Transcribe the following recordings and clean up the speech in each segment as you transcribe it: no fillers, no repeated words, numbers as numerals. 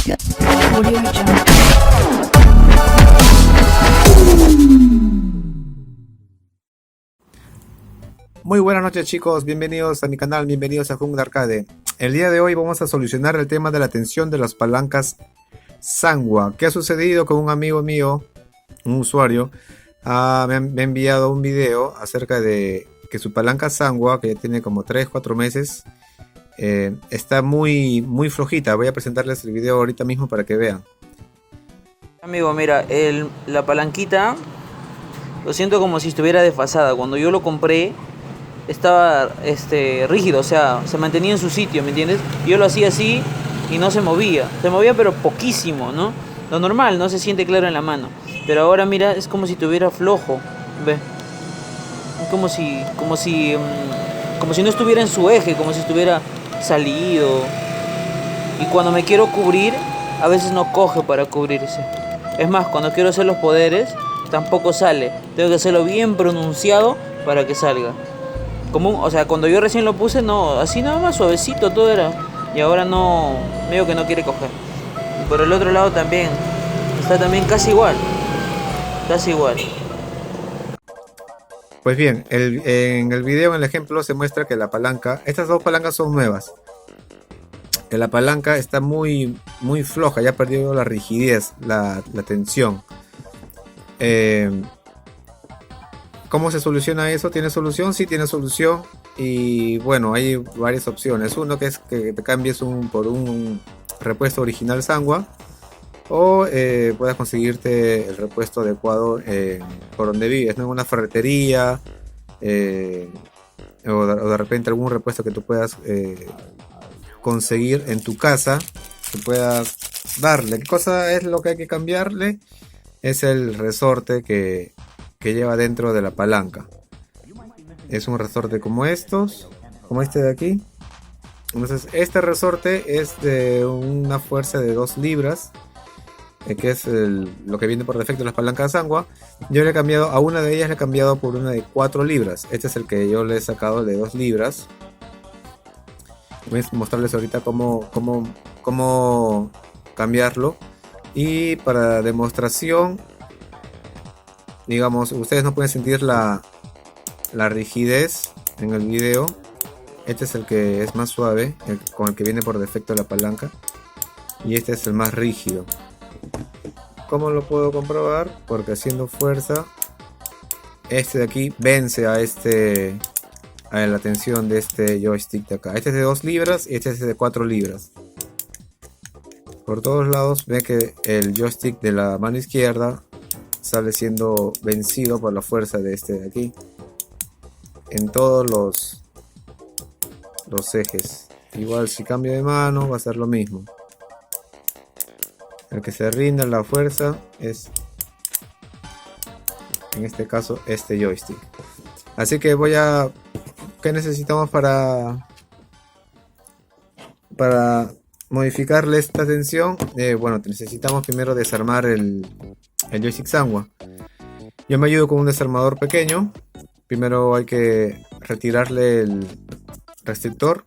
Audio Jungle. Muy buenas noches chicos, bienvenidos a mi canal, bienvenidos a Jungle Arcade. El día de hoy vamos a solucionar el tema de la tensión de las palancas Sanwa. ¿Qué ha sucedido con un amigo mío, un usuario? Me ha enviado un video acerca de que su palanca Sanwa, que ya tiene como 3-4 meses, está muy flojita. Voy a presentarles el video ahorita mismo para que vean. Amigo, mira, la palanquita lo siento como si estuviera desfasada. Cuando yo lo compré estaba rígido, o sea, se mantenía en su sitio, ¿me entiendes? Yo lo hacía así y no se movía pero poquísimo, ¿no? Lo normal, no se siente claro en la mano. Pero ahora mira, es como si estuviera flojo, ¿ve? Como si no estuviera en su eje, como si estuviera salido. Y cuando me quiero cubrir, a veces no coge para cubrirse. Es más, cuando quiero hacer los poderes, tampoco sale. Tengo que hacerlo bien pronunciado para que salga. O sea, cuando yo recién lo puse, no, así nada más suavecito todo era. Y ahora no, veo que no quiere coger. Y por el otro lado también, está también casi igual. Casi igual. Pues bien, en el video, en el ejemplo, se muestra que la palanca, estas dos palancas son nuevas. Que la palanca está muy floja, ya ha perdido la rigidez, la tensión. ¿Cómo se soluciona eso? ¿Tiene solución? Sí, tiene solución. Y bueno, hay varias opciones. Uno que es que te cambies por un repuesto original Sanwa. O puedas conseguirte el repuesto adecuado por donde vives, ¿no? En una ferretería. O de repente algún repuesto que tú puedas conseguir en tu casa. Que puedas darle. ¿Qué cosa es lo que hay que cambiarle? Es el resorte que lleva dentro de la palanca. Es un resorte como estos, como este de aquí. Entonces este resorte es de una fuerza de 2 libras, que es lo que viene por defecto de las palancas de Sanwa. Yo le he cambiado, a una de ellas le he cambiado por una de 4 libras. Este es el que yo le he sacado de 2 libras. Voy a mostrarles ahorita cómo cambiarlo. Y para demostración, digamos, ustedes no pueden sentir la rigidez en el video. Este es el que es más suave, con el que viene por defecto la palanca. Y este es el más rígido. ¿Cómo lo puedo comprobar? Porque haciendo fuerza, este de aquí vence a la tensión de este joystick de acá. Este es de 2 libras y este es de 4 libras. Por todos lados ve que el joystick de la mano izquierda sale siendo vencido por la fuerza de este de aquí en todos los ejes. Igual si cambio de mano va a ser lo mismo. El que se rinde la fuerza es, en este caso, este joystick. Así que ¿qué necesitamos para modificarle esta tensión? Bueno, necesitamos primero desarmar el joystick Sanwa. Yo me ayudo con un desarmador pequeño. Primero hay que retirarle el restrictor.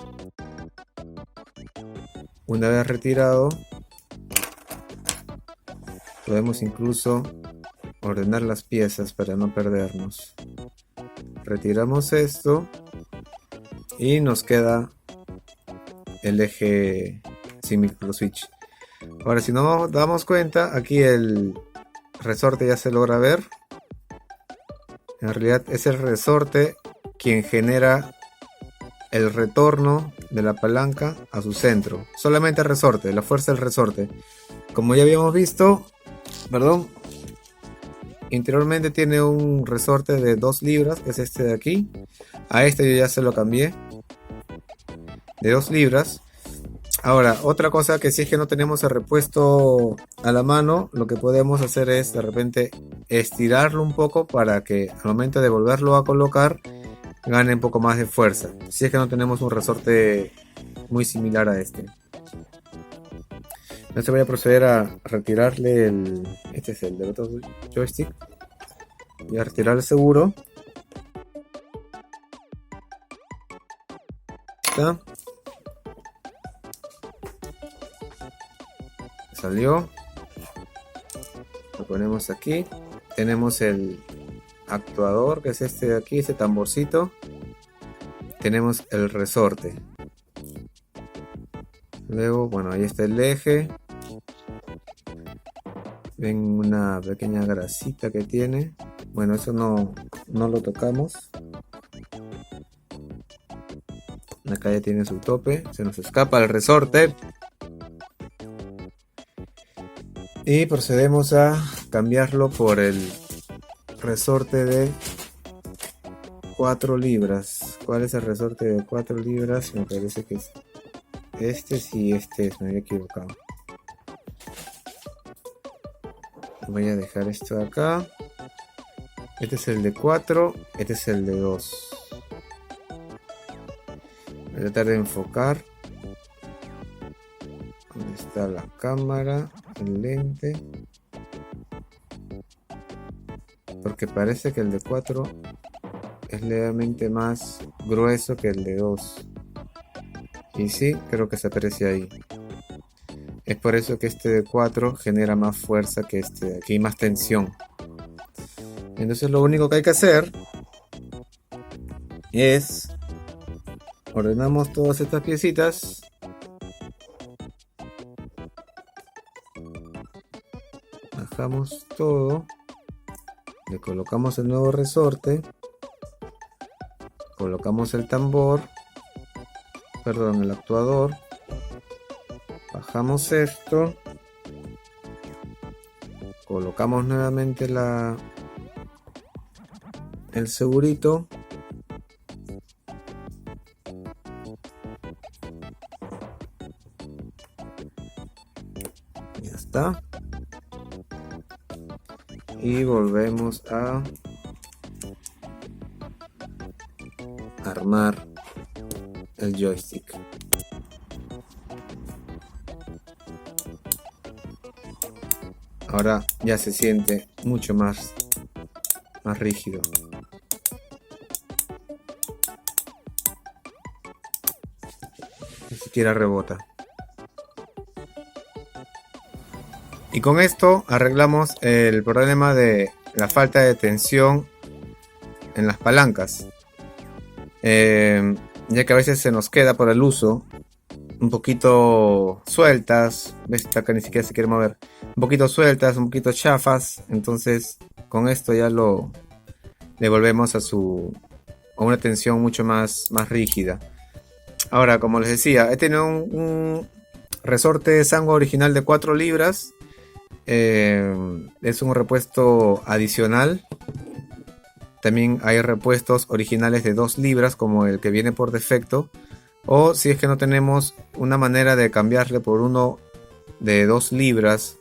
Una vez retirado, podemos incluso ordenar las piezas para no perdernos. Retiramos esto y nos queda el eje sin microswitch. Ahora, si nos damos cuenta, aquí el resorte ya se logra ver. En realidad es el resorte quien genera el retorno de la palanca a su centro. Solamente el resorte, la fuerza del resorte. Como ya habíamos visto, interiormente tiene un resorte de 2 libras, que es este de aquí. A este yo ya se lo cambié, de 2 libras. Ahora, otra cosa, que si es que no tenemos el repuesto a la mano, lo que podemos hacer es de repente estirarlo un poco para que al momento de volverlo a colocar gane un poco más de fuerza, si es que no tenemos un resorte muy similar a este. Entonces voy a proceder a retirarle este es el del otro joystick. Voy a retirar el seguro. ¿Está? Salió. Lo ponemos aquí. Tenemos el actuador, que es este de aquí, este tamborcito. Tenemos el resorte. Luego, bueno, ahí está el eje. Ven una pequeña grasita que tiene. Bueno, eso no lo tocamos. Acá ya tiene su tope. Se nos escapa el resorte. Y procedemos a cambiarlo por el resorte de 4 libras. ¿Cuál es el resorte de 4 libras? Me parece que es este. Sí, este es. Me había equivocado. Voy a dejar esto acá. Este es el de 4. Este es el de 2. Voy a tratar de enfocar. ¿Dónde está la cámara? El lente. Porque parece que el de 4 es levemente más grueso que el de 2. Y sí, creo que se aprecia ahí. Es por eso que este de 4 genera más fuerza que este de aquí, más tensión. Entonces lo único que hay que hacer es ordenamos todas estas piecitas. Bajamos todo. Le colocamos el nuevo resorte. Colocamos el tambor. Perdón, el actuador. Bajamos esto. Colocamos nuevamente el segurito. Ya está. Y volvemos a armar el joystick. Ahora ya se siente mucho más rígido. Ni siquiera rebota. Y con esto arreglamos el problema de la falta de tensión en las palancas. Ya que a veces se nos queda por el uso un poquito sueltas. ¿Ves? Acá ni siquiera se quiere mover. Un poquito sueltas, un poquito chafas. Entonces con esto ya le volvemos a una tensión mucho más rígida. Ahora, como les decía, he tenido un resorte de Sangwa original de 4 libras. Es un repuesto adicional. También hay repuestos originales de 2 libras como el que viene por defecto, o si es que no tenemos una manera de cambiarle por uno de 2 libras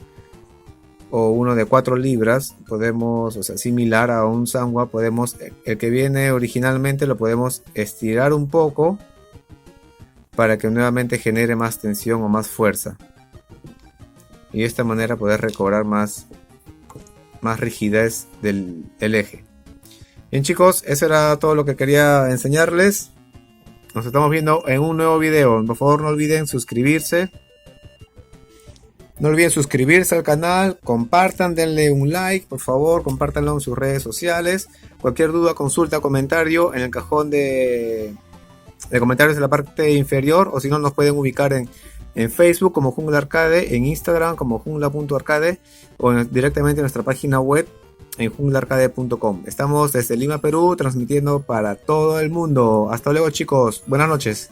o uno de 4 libras, podemos, o sea, similar a un Sangwa, podemos, el que viene originalmente lo podemos estirar un poco para que nuevamente genere más tensión o más fuerza. Y de esta manera poder recobrar más rigidez del eje. Bien chicos, eso era todo lo que quería enseñarles. Nos estamos viendo en un nuevo video. Por favor no olviden suscribirse. No olviden suscribirse al canal. Compartan, denle un like. Por favor, compártanlo en sus redes sociales. Cualquier duda, consulta, comentario en el cajón de comentarios de la parte inferior. O si no, nos pueden ubicar en Facebook como Jungla Arcade, en Instagram como jungla.arcade o directamente en nuestra página web en junglaarcade.com. Estamos desde Lima, Perú, transmitiendo para todo el mundo. Hasta luego chicos, buenas noches.